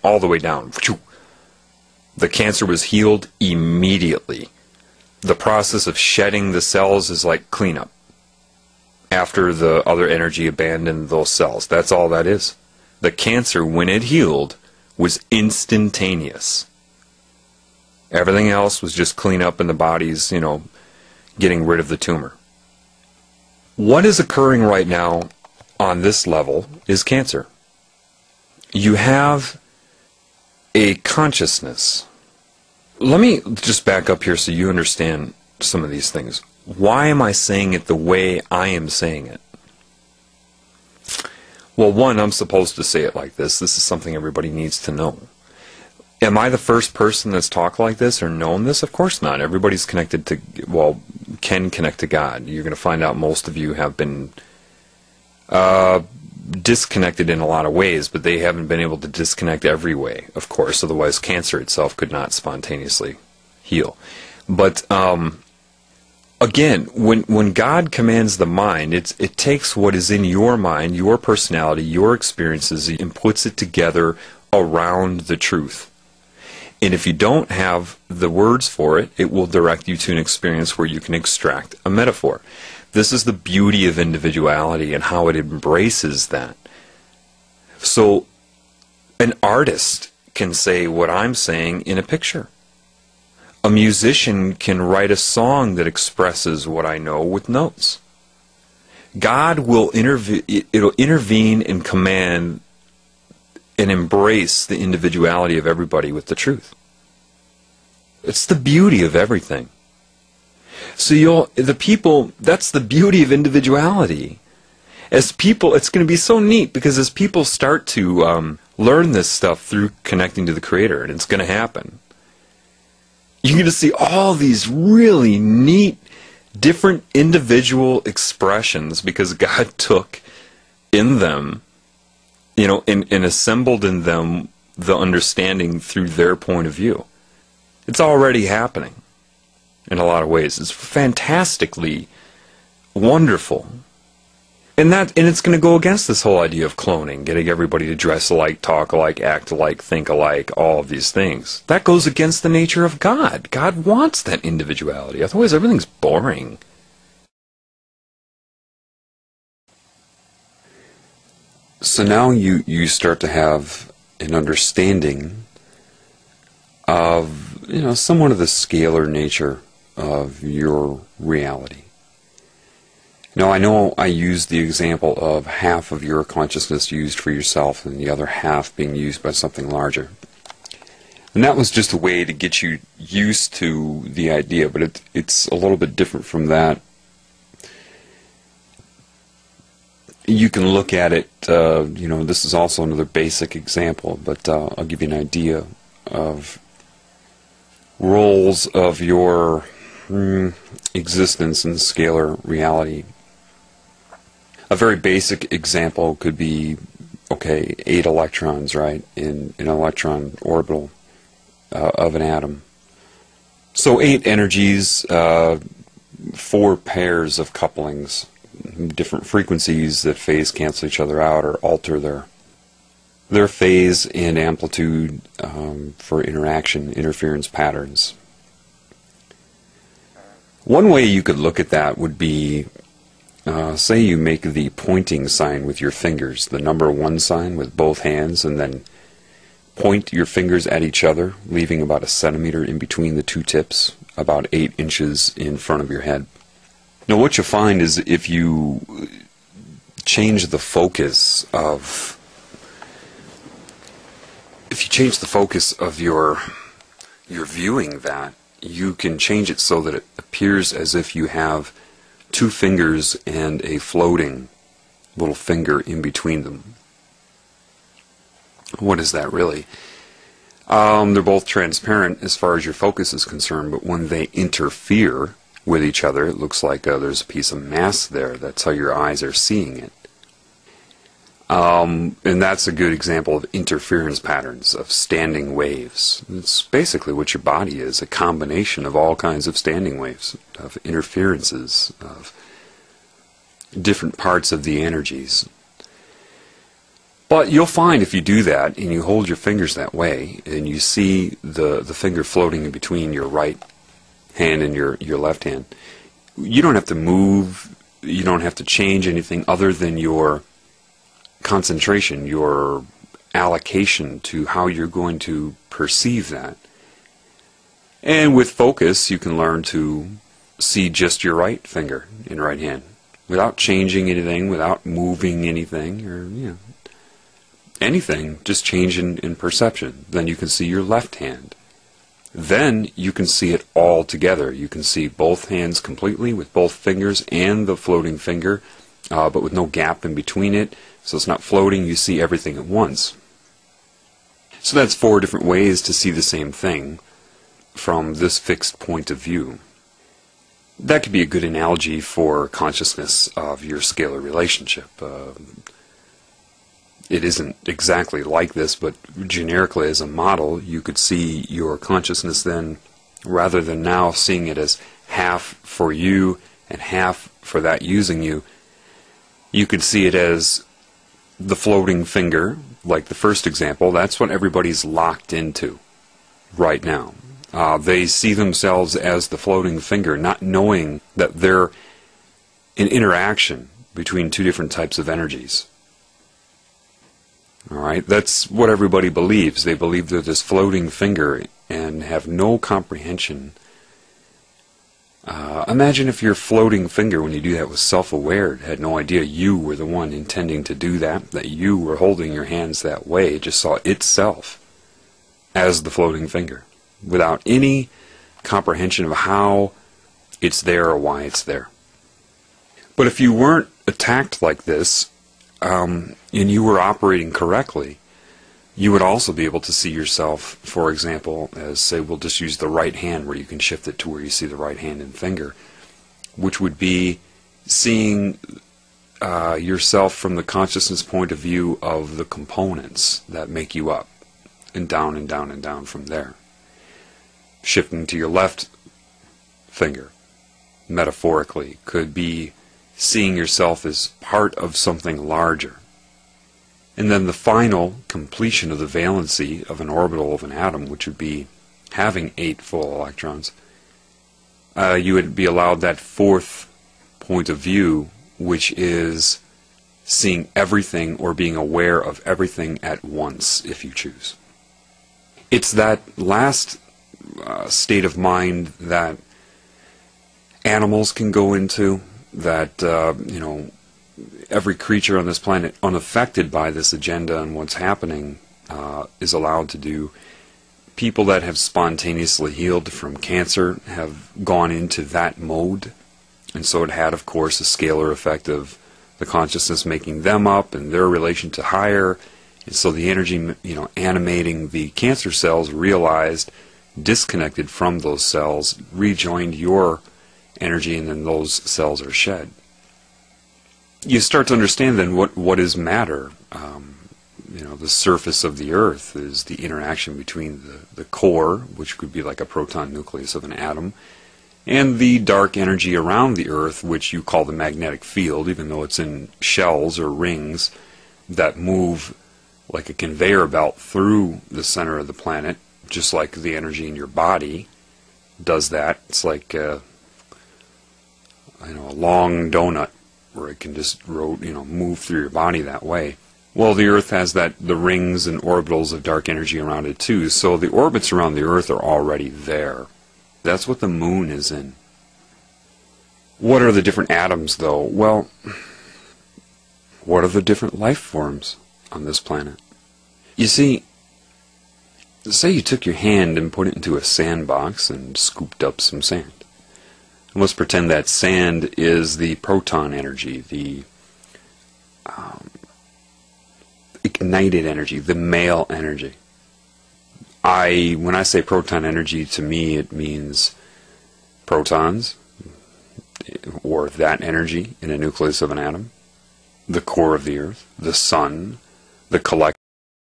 all the way down. The cancer was healed immediately. The process of shedding the cells is like cleanup after the other energy abandoned those cells. That's all that is. The cancer, when it healed, was instantaneous. Everything else was just cleanup in the body's, getting rid of the tumor. What is occurring right now on this level is cancer. You have a consciousness. Let me just back up here so you understand some of these things. Why am I saying it the way I am saying it? Well, one, I'm supposed to say it like this. This is something everybody needs to know. Am I the first person that's talked like this or known this? Of course not. Everybody's connected to, can connect to God. You're going to find out most of you have been disconnected in a lot of ways, but they haven't been able to disconnect every way, of course. Otherwise, cancer itself could not spontaneously heal. But again, when God commands the mind, it takes what is in your mind, your personality, your experiences, and puts it together around the truth. And if you don't have the words for it, it will direct you to an experience where you can extract a metaphor. This is the beauty of individuality and how it embraces that. So an artist can say what I'm saying in a picture. A musician can write a song that expresses what I know with notes. God will intervene and command and embrace the individuality of everybody with the truth. It's the beauty of everything. So that's the beauty of individuality. As people, it's going to be so neat, because as people start to learn this stuff through connecting to the Creator, and it's going to happen, you're going to see all these really neat, different individual expressions, because God took in them, and assembled in them the understanding through their point of view. It's already happening in a lot of ways. It's fantastically wonderful. And it's going to go against this whole idea of cloning, getting everybody to dress alike, talk alike, act alike, think alike, all of these things. That goes against the nature of God. God wants that individuality. Otherwise, everything's boring. So now you start to have an understanding of, somewhat of the scalar nature of your reality. Now, I know I used the example of half of your consciousness used for yourself and the other half being used by something larger. And that was just a way to get you used to the idea, but it's a little bit different from that. You can look at it, this is also another basic example, but I'll give you an idea of roles of your existence in scalar reality. A very basic example could be, 8 electrons, right, in an electron orbital of an atom. So 8 energies, 4 pairs of couplings, different frequencies that phase cancel each other out or alter their phase and amplitude for interference patterns. One way you could look at that would be, say you make the pointing sign with your fingers, the number 1 sign with both hands, and then point your fingers at each other, leaving about 1 centimeter in between the 2 tips, about 8 inches in front of your head. Now what you'll find is if you change the focus of your viewing that, you can change it so that it appears as if you have 2 fingers and a floating little finger in between them. What is that really? They're both transparent as far as your focus is concerned, but when they interfere with each other, it looks like there's a piece of mass there. That's how your eyes are seeing it. And that's a good example of interference patterns, of standing waves. It's basically what your body is, a combination of all kinds of standing waves, of interferences, of different parts of the energies. But you'll find if you do that and you hold your fingers that way and you see the finger floating in between your right hand and your left hand, you don't have to move, you don't have to change anything other than your concentration, your allocation to how you're going to perceive that. And with focus, you can learn to see just your right finger in right hand without changing anything, without moving anything, or anything, just change in perception. Then you can see your left hand. Then you can see it all together. You can see both hands completely with both fingers and the floating finger, but with no gap in between it. So it's not floating, you see everything at once. So that's 4 different ways to see the same thing from this fixed point of view. That could be a good analogy for consciousness of your scalar relationship. It isn't exactly like this, but generically as a model, you could see your consciousness then, rather than now seeing it as half for you and half for that using you, you could see it as the floating finger, like the first example. That's what everybody's locked into right now. They see themselves as the floating finger, not knowing that they're an interaction between 2 different types of energies. Alright, that's what everybody believes. They believe they're this floating finger and have no comprehension. Imagine if your floating finger, when you do that, was self-aware, had no idea you were the one intending to do that you were holding your hands that way. It just saw itself as the floating finger, without any comprehension of how it's there or why it's there. But if you weren't attacked like this, and you were operating correctly, you would also be able to see yourself, for example, as, say, we'll just use the right hand where you can shift it to where you see the right hand and finger, which would be seeing yourself from the consciousness point of view of the components that make you up, and down and down and down from there. Shifting to your left finger, metaphorically, could be seeing yourself as part of something larger. And then the final completion of the valency of an orbital of an atom, which would be having 8 full electrons, you would be allowed that 4th point of view, which is seeing everything or being aware of everything at once, if you choose. It's that last state of mind that animals can go into, that every creature on this planet unaffected by this agenda and what's happening is allowed to do. People that have spontaneously healed from cancer have gone into that mode, and so it had, of course, a scalar effect of the consciousness making them up and their relation to higher, and so the energy animating the cancer cells realized, disconnected from those cells, rejoined your energy, and then those cells are shed. You start to understand then what is matter. The surface of the Earth is the interaction between the core, which could be like a proton nucleus of an atom, and the dark energy around the Earth, which you call the magnetic field, even though it's in shells or rings that move like a conveyor belt through the center of the planet, just like the energy in your body does that. It's like a long donut where it can just move through your body that way. Well, the Earth has the rings and orbitals of dark energy around it too, so the orbits around the Earth are already there. That's what the moon is in. What are the different atoms, though? Well, what are the different life forms on this planet? You see, say you took your hand and put it into a sandbox and scooped up some sand. And let's pretend that sand is the proton energy, the ignited energy, the male energy. When I say proton energy, to me it means protons, or that energy in a nucleus of an atom, the core of the Earth, the sun, the collective